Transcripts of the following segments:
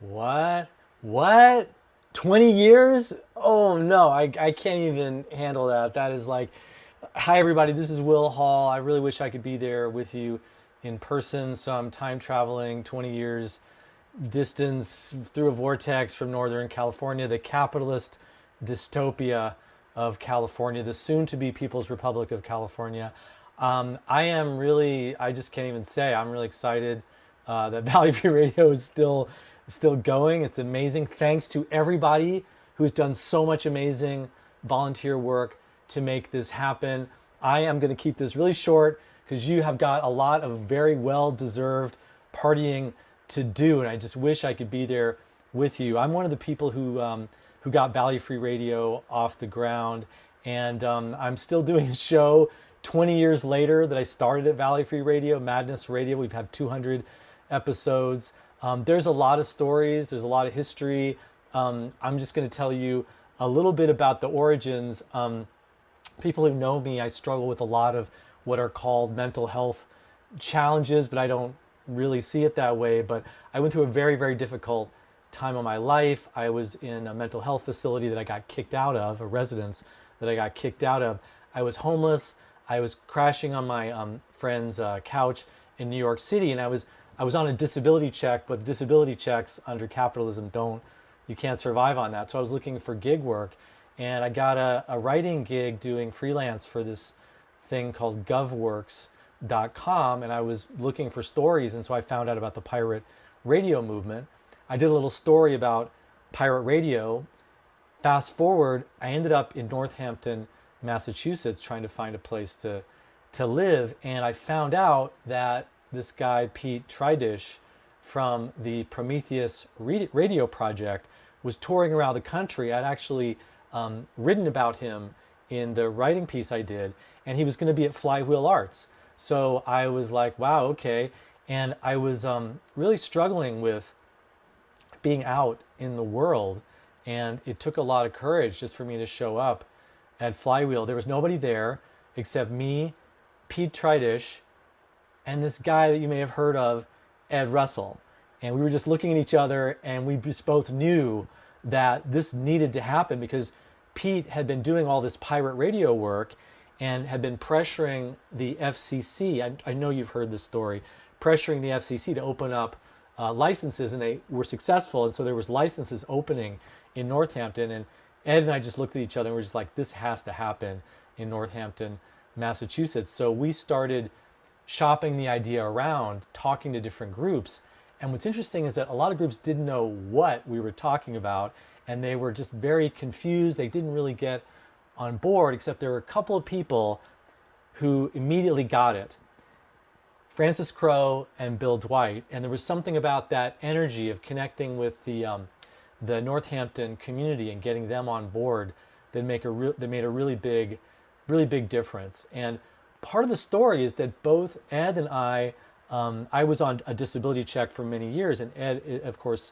What? What? 20 years? Oh no, I can't even handle that. That is like, hi everybody, this is Will Hall. I really wish I could be there with you in person. So I'm time traveling 20 years distance through a vortex from Northern California, the capitalist dystopia of California, the soon to be People's Republic of California. I just can't even say. I'm really excited that Valley Free Radio is still going. It's amazing. Thanks to everybody who's done so much amazing volunteer work to make this happen. I am going to keep this really short because you have got a lot of very well deserved partying to do, and I just wish I could be there with you. I'm one of the people who got Valley Free Radio off the ground, and I'm still doing a show 20 years later that I started at Valley Free Radio, Madness Radio. We've had 200 episodes. There's a lot of stories. There's a lot of history. I'm just going to tell you a little bit about the origins. People who know me, I struggle with a lot of what are called mental health challenges, but I don't really see it that way. But I went through a very, very difficult time of my life. I was in a mental health facility that I got kicked out of, a residence that I got kicked out of. I was homeless. I was crashing on my friend's couch in New York City, and I was on a disability check, but disability checks under capitalism you can't survive on that. So I was looking for gig work, and I got a writing gig doing freelance for this thing called govworks.com, and I was looking for stories, and so I found out about the pirate radio movement. I did a little story about pirate radio. Fast forward, I ended up in Northampton, Massachusetts, trying to find a place to live, and I found out that this guy, Pete Tridish, from the Prometheus Radio Project, was touring around the country. I'd actually written about him in the writing piece I did, and he was going to be at Flywheel Arts. So I was like, wow, okay. And I was really struggling with being out in the world, and it took a lot of courage just for me to show up at Flywheel. There was nobody there except me, Pete Tridish, and this guy that you may have heard of, Ed Russell. And we were just looking at each other, and we just both knew that this needed to happen because Pete had been doing all this pirate radio work and had been pressuring the FCC. I know you've heard this story, pressuring the FCC to open up licenses, and they were successful. And so there was licenses opening in Northampton, and Ed and I just looked at each other and we're just like, this has to happen in Northampton, Massachusetts. So we started shopping the idea around, talking to different groups. And what's interesting is that a lot of groups didn't know what we were talking about, and they were just very confused. They didn't really get on board, except there were a couple of people who immediately got it. Francis Crowe and Bill Dwight. And there was something about that energy of connecting with the Northampton community and getting them on board that made a really big difference. And part of the story is that both Ed and I was on a disability check for many years, and Ed, of course,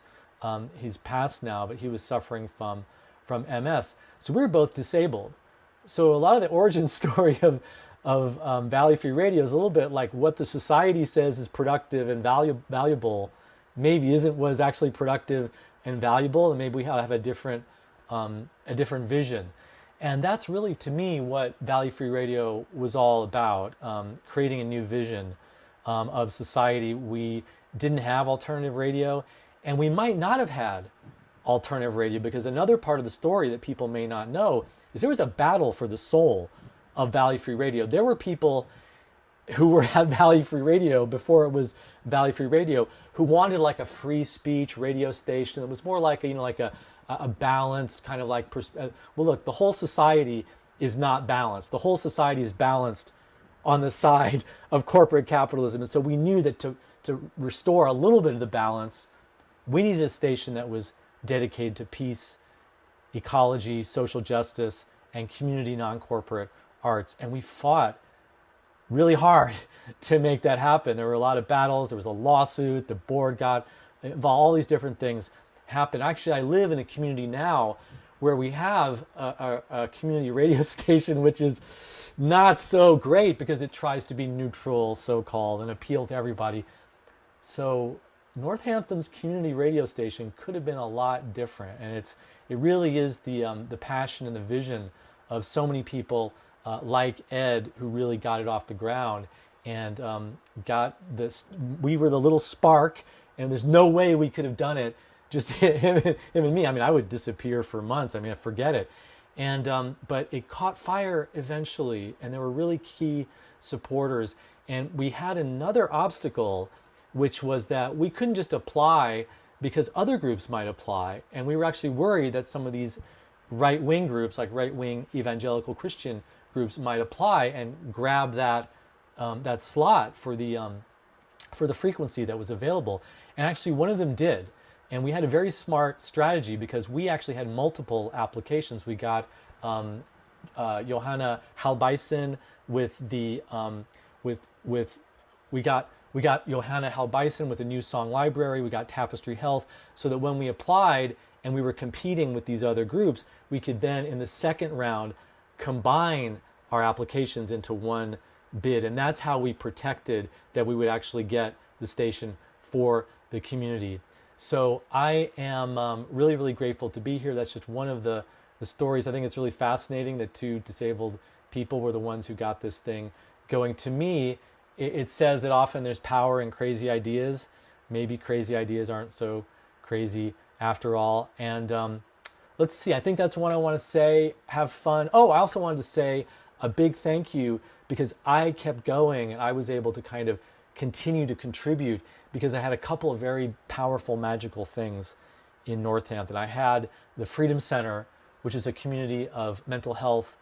he's passed now, but he was suffering from MS. So we were both disabled. So a lot of the origin story of Valley Free Radio is a little bit like what the society says is productive and valuable maybe isn't what is actually productive and valuable, and maybe we have a different vision. And that's really, to me, what Valley Free Radio was all about, creating a new vision of society. We didn't have alternative radio, and we might not have had alternative radio, because another part of the story that people may not know is there was a battle for the soul of Valley Free Radio. There were people who were at Valley Free Radio before it was Valley Free Radio who wanted like a free speech radio station that was more like a balanced kind of like, well, look, the whole society is not balanced. The whole society is balanced on the side of corporate capitalism. And so we knew that to restore a little bit of the balance, we needed a station that was dedicated to peace, ecology, social justice, and community non-corporate arts. And we fought really hard to make that happen. There were a lot of battles. There was a lawsuit. The board got involved. All these different things happened. Actually, I live in a community now where we have a community radio station, which is not so great because it tries to be neutral, so-called, and appeal to everybody. So Northampton's community radio station could have been a lot different, and it really is the passion and the vision of so many people like Ed, who really got it off the ground and got this. We were the little spark, and there's no way we could have done it. Just him and me. I mean, I would disappear for months. I mean, forget it. And but it caught fire eventually, and there were really key supporters. And we had another obstacle, which was that we couldn't just apply because other groups might apply, and we were actually worried that some of these right-wing groups, like right-wing evangelical Christian groups, might apply and grab that that slot for the frequency that was available. And actually, one of them did. And we had a very smart strategy because we actually had multiple applications. We got Johanna Halbeisen with the we got Johanna Halbeisen with the New Song Library. We got Tapestry Health, so that when we applied and we were competing with these other groups, we could then in the second round combine our applications into one bid, and that's how we protected that we would actually get the station for the community. So I am really, really grateful to be here. That's just one of the stories. I think it's really fascinating that two disabled people were the ones who got this thing going. To me, it says that often there's power in crazy ideas. Maybe crazy ideas aren't so crazy after all. And let's see, I think that's what I want to say. Have fun. Oh, I also wanted to say a big thank you because I kept going and I was able to kind of continue to contribute because I had a couple of very powerful, magical things in Northampton. I had the Freedom Center, which is a community of mental health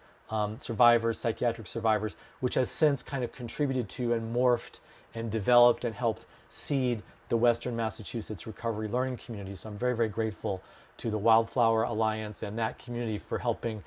survivors, psychiatric survivors, which has since kind of contributed to and morphed and developed and helped seed the Western Massachusetts Recovery Learning Community. So I'm very, very grateful to the Wildflower Alliance and that community for helping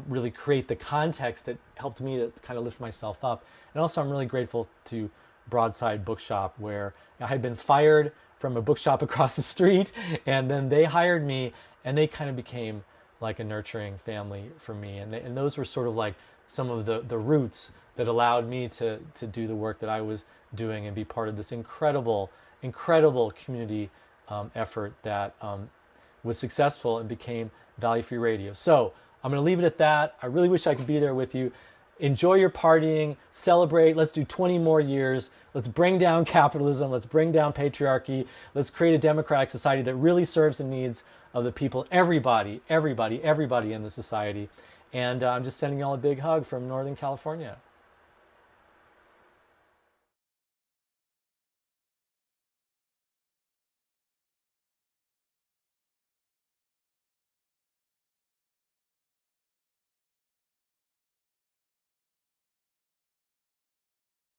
really create the context that helped me to kind of lift myself up. And also I'm really grateful to Broadside Bookshop, where I had been fired from a bookshop across the street, and then they hired me, and they kind of became like a nurturing family for me. And those were sort of like some of the roots that allowed me to do the work that I was doing and be part of this incredible community effort that was successful and became Valley Free Radio. So I'm going to leave it at that. I really wish I could be there with you. Enjoy your partying, celebrate. Let's do 20 more years. Let's bring down capitalism. Let's bring down patriarchy. Let's create a democratic society that really serves the needs of the people, everybody in the society. And I'm just sending you all a big hug from Northern California.